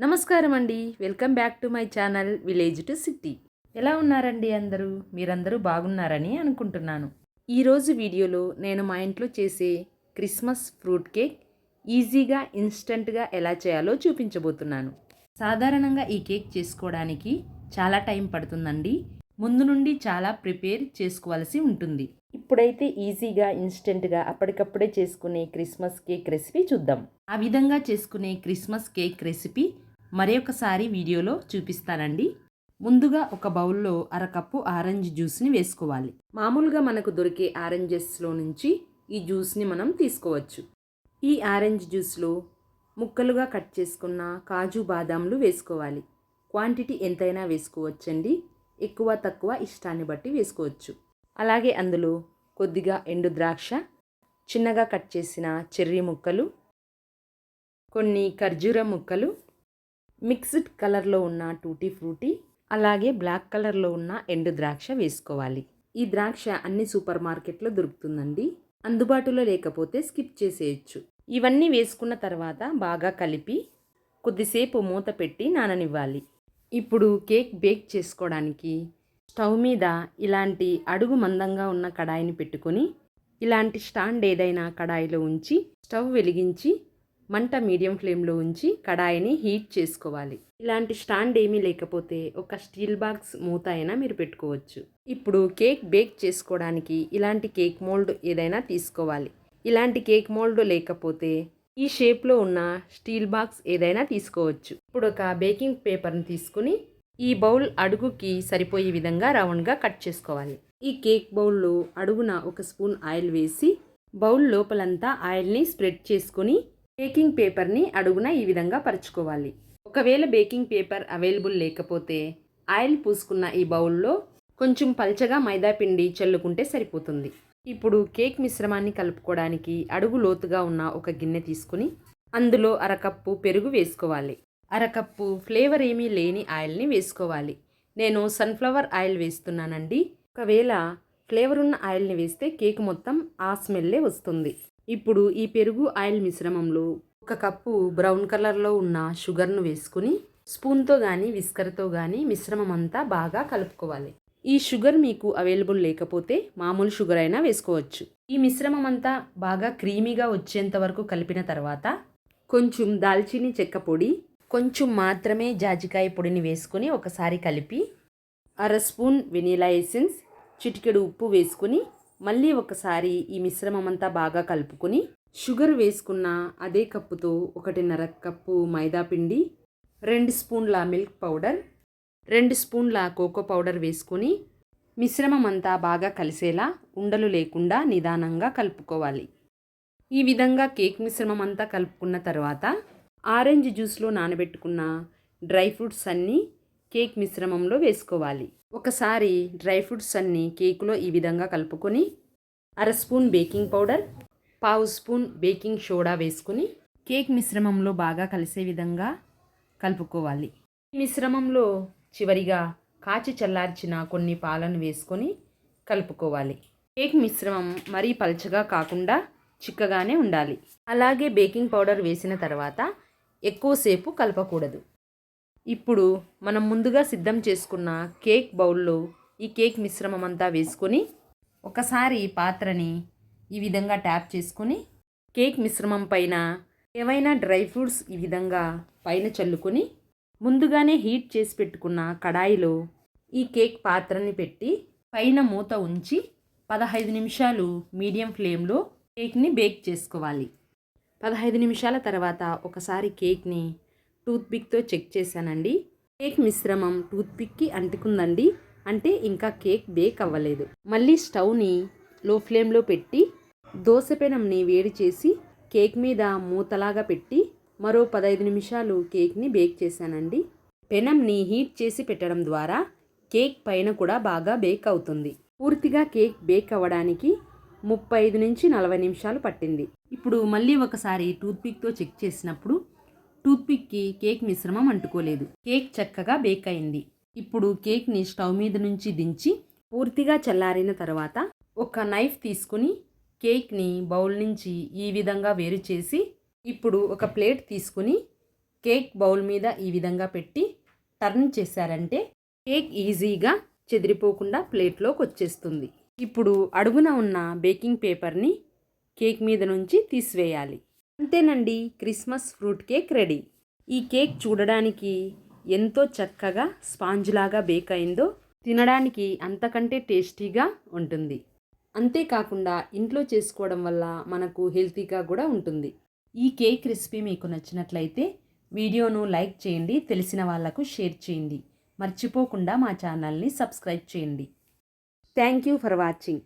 నమస్కారం అండి. Welcome back to my channel village to city. ఎలా ఉన్నారండి అందరూ? మీరందరూ బాగున్నారని అనుకుంటున్నాను. ఈరోజు వీడియోలో నేను మా ఇంట్లో చేసే క్రిస్మస్ ఫ్రూట్ కేక్ ఈజీగా ఇన్స్టంట్గా ఎలా చేయాలో చూపించబోతున్నాను. సాధారణంగా ఈ కేక్ చేసుకోవడానికి చాలా టైం పడుతుందండి. ముందు నుండి చాలా ప్రిపేర్ చేసుకోవాల్సి ఉంటుంది. ఇప్పుడైతే ఈజీగా ఇన్స్టెంట్గా అప్పటికప్పుడే చేసుకునే క్రిస్మస్ కేక్ రెసిపీ చూద్దాం. ఆ విధంగా చేసుకునే క్రిస్మస్ కేక్ రెసిపీ మరొకసారి వీడియోలో చూపిస్తానండి. ముందుగా ఒక బౌల్లో అరకప్పు ఆరెంజ్ జ్యూస్ని వేసుకోవాలి. మామూలుగా మనకు దొరికే ఆరెంజెస్లో నుంచి ఈ జ్యూస్ని మనం తీసుకోవచ్చు. ఈ ఆరెంజ్ జ్యూస్లో ముక్కలుగా కట్ చేసుకున్న కాజు బాదాంలు వేసుకోవాలి. క్వాంటిటీ ఎంతైనా వేసుకోవచ్చండి. ఎక్కువ తక్కువ ఇష్టాన్ని బట్టి వేసుకోవచ్చు. అలాగే అందులో కొద్దిగా ఎండు ద్రాక్ష, చిన్నగా కట్ చేసిన చెర్రీ ముక్కలు, కొన్ని ఖర్జూర ముక్కలు, మిక్స్డ్ కలర్లో ఉన్న టూటీ ఫ్రూటీ, అలాగే బ్లాక్ కలర్లో ఉన్న ఎండు ద్రాక్ష వేసుకోవాలి. ఈ ద్రాక్ష అన్ని సూపర్ మార్కెట్లో దొరుకుతుందండి. అందుబాటులో లేకపోతే స్కిప్ చేసేయచ్చు. ఇవన్నీ వేసుకున్న తర్వాత బాగా కలిపి కొద్దిసేపు మూత పెట్టి నాననివ్వాలి. ఇప్పుడు కేక్ బేక్ చేసుకోవడానికి స్టవ్ మీద ఇలాంటి అడుగు మందంగా ఉన్న కడాయిని పెట్టుకొని ఇలాంటి స్టాండ్ ఏదైనా కడాయిలో ఉంచి స్టవ్ వెలిగించి మంట మీడియం ఫ్లేమ్లో ఉంచి కడాయిని హీట్ చేసుకోవాలి. ఇలాంటి స్టాండ్ ఏమీ లేకపోతే ఒక స్టీల్ బాక్స్ మూత అయినా మీరు పెట్టుకోవచ్చు. ఇప్పుడు కేక్ బేక్ చేసుకోవడానికి ఇలాంటి కేక్ మోల్డ్ ఏదైనా తీసుకోవాలి. ఇలాంటి కేక్ మోల్డ్ లేకపోతే ఈ షేప్లో ఉన్న స్టీల్ బాక్స్ ఏదైనా తీసుకోవచ్చు. ఇప్పుడు ఒక బేకింగ్ పేపర్ని తీసుకుని ఈ బౌల్ అడుగుకి సరిపోయే విధంగా రౌండ్గా కట్ చేసుకోవాలి. ఈ కేక్ బౌల్లో అడుగున ఒక స్పూన్ ఆయిల్ వేసి బౌల్ లోపలంతా ఆయిల్ని స్ప్రెడ్ చేసుకుని బేకింగ్ పేపర్ని అడుగున ఈ విధంగా పరుచుకోవాలి. ఒకవేళ బేకింగ్ పేపర్ అవైలబుల్ లేకపోతే ఆయిల్ పూసుకున్న ఈ బౌల్లో కొంచెం పల్చగా మైదా పిండి చల్లుకుంటే సరిపోతుంది. ఇప్పుడు కేక్ మిశ్రమాన్ని కలుపుకోవడానికి అడుగు లోతుగా ఉన్న ఒక గిన్నె తీసుకుని అందులో అరకప్పు పెరుగు వేసుకోవాలి. అరకప్పు ఫ్లేవర్ ఏమీ లేని ఆయిల్ని వేసుకోవాలి. నేను సన్ఫ్లవర్ ఆయిల్ వేస్తున్నానండి. ఒకవేళ ఫ్లేవర్ ఉన్న ఆయిల్ని వేస్తే కేక్ మొత్తం ఆ స్మెల్లే వస్తుంది. ఇప్పుడు ఈ పెరుగు ఆయిల్ మిశ్రమంలో ఒక కప్పు బ్రౌన్ కలర్లో ఉన్న షుగర్ను వేసుకుని స్పూన్తో కానీ విస్కర్తో కానీ మిశ్రమం అంతా బాగా కలుపుకోవాలి. ఈ షుగర్ మీకు అవైలబుల్ లేకపోతే మామూలు షుగర్ అయినా వేసుకోవచ్చు. ఈ మిశ్రమం అంతా బాగా క్రీమీగా వచ్చేంత వరకు కలిపిన తర్వాత కొంచెం దాల్చిని చెక్క పొడి, కొంచెం మాత్రమే జాజికాయ పొడిని వేసుకుని ఒకసారి కలిపి అర స్పూన్ వెనీలా ఎసెన్స్, చిటికెడు ఉప్పు వేసుకుని మళ్ళీ ఒకసారి ఈ మిశ్రమం అంతా బాగా కలుపుకొని షుగర్ వేసుకున్న అదే కప్పుతో 1.5 కప్పు మైదా పిండి, 2 స్పూన్ల మిల్క్ పౌడర్, 2 స్పూన్ల కోకో పౌడర్ వేసుకొని మిశ్రమం అంతా బాగా కలిసేలా ఉండలు లేకుండా నిదానంగా కలుపుకోవాలి. ఈ విధంగా కేక్ మిశ్రమం అంతా కలుపుకున్న తర్వాత ఆరెంజ్ జ్యూస్లో నానబెట్టుకున్న డ్రై ఫ్రూట్స్ అన్నీ కేక్ మిశ్రమంలో వేసుకోవాలి. ఒకసారి డ్రై ఫ్రూట్స్ అన్నీ కేకులో ఈ విధంగా కలుపుకొని అర స్పూన్ బేకింగ్ పౌడర్, పావు స్పూన్ బేకింగ్ సోడా వేసుకుని కేక్ మిశ్రమంలో బాగా కలిసే విధంగా కలుపుకోవాలి. ఈ మిశ్రమంలో చివరిగా కాచి చల్లార్చిన కొన్ని పాలను వేసుకొని కలుపుకోవాలి. కేక్ మిశ్రమం మరీ పల్చగా కాకుండా చిక్కగానే ఉండాలి. అలాగే బేకింగ్ పౌడర్ వేసిన తర్వాత ఎక్కువసేపు కలపకూడదు. ఇప్పుడు మనం ముందుగా సిద్ధం చేసుకున్న కేక్ బౌల్లో ఈ కేక్ మిశ్రమం అంతా వేసుకొని ఒకసారి పాత్రని ఈ విధంగా ట్యాప్ చేసుకొని కేక్ మిశ్రమం పైన ఏవైనా డ్రై ఫ్రూట్స్ ఈ విధంగా పైన చల్లుకొని ముందుగానే హీట్ చేసి పెట్టుకున్న కడాయిలో ఈ కేక్ పాత్రని పెట్టి పైన మూత ఉంచి 15 నిమిషాలు మీడియం ఫ్లేమ్లో కేక్ని బేక్ చేసుకోవాలి. 15 నిమిషాల తర్వాత ఒకసారి కేక్ని టూత్పిక్తో చెక్ చేశానండి. కేక్ మిశ్రమం టూత్పిక్కి అంటుకుందండి, అంటే ఇంకా కేక్ బేక్ అవ్వలేదు. మళ్ళీ స్టవ్ని లో ఫ్లేమ్లో పెట్టి దోశ పెనంని వేడి చేసి కేక్ మీద మూతలాగా పెట్టి మరో 15 నిమిషాలు కేక్ని బేక్ చేశానండి. పెనంని హీట్ చేసి పెట్టడం ద్వారా కేక్ పైన కూడా బాగా బేక్ అవుతుంది. పూర్తిగా కేక్ బేక్ అవ్వడానికి 35 నుంచి 40 నిమిషాలు పట్టింది. ఇప్పుడు మళ్ళీ ఒకసారి టూత్పిక్తో చెక్ చేసినప్పుడు టూత్పిక్కి కేక్ మిశ్రమం అంటుకోలేదు. కేక్ చక్కగా బేక్ అయింది. ఇప్పుడు కేక్ని స్టవ్ మీద నుంచి దించి పూర్తిగా చల్లారిన తర్వాత ఒక నైఫ్ తీసుకుని కేక్ని బౌల్ నుంచి ఈ విధంగా వేరు చేసి ఇప్పుడు ఒక ప్లేట్ తీసుకుని కేక్ బౌల్ మీద ఈ విధంగా పెట్టి టర్న్ చేశారంటే కేక్ ఈజీగా చెదిరిపోకుండా ప్లేట్లోకి వచ్చేస్తుంది. ఇప్పుడు అడుగున ఉన్న బేకింగ్ పేపర్ని కేక్ మీద నుంచి తీసివేయాలి. అంతేనండి, క్రిస్మస్ ఫ్రూట్ కేక్ రెడీ. ఈ కేక్ చూడడానికి ఎంతో చక్కగా స్పాంజ్ లాగా బేక్ అయిందో తినడానికి అంతకంటే టేస్టీగా ఉంటుంది. అంతేకాకుండా ఇంట్లో చేసుకోవడం వల్ల మనకు హెల్తీగా కూడా ఉంటుంది. ఈ కేక్ రెసిపీ మీకు నచ్చినట్లయితే వీడియోను లైక్ చేయండి, తెలిసిన వాళ్ళకు షేర్ చేయండి. మర్చిపోకుండా మా ఛానల్ని సబ్స్క్రైబ్ చేయండి. Thank you for watching.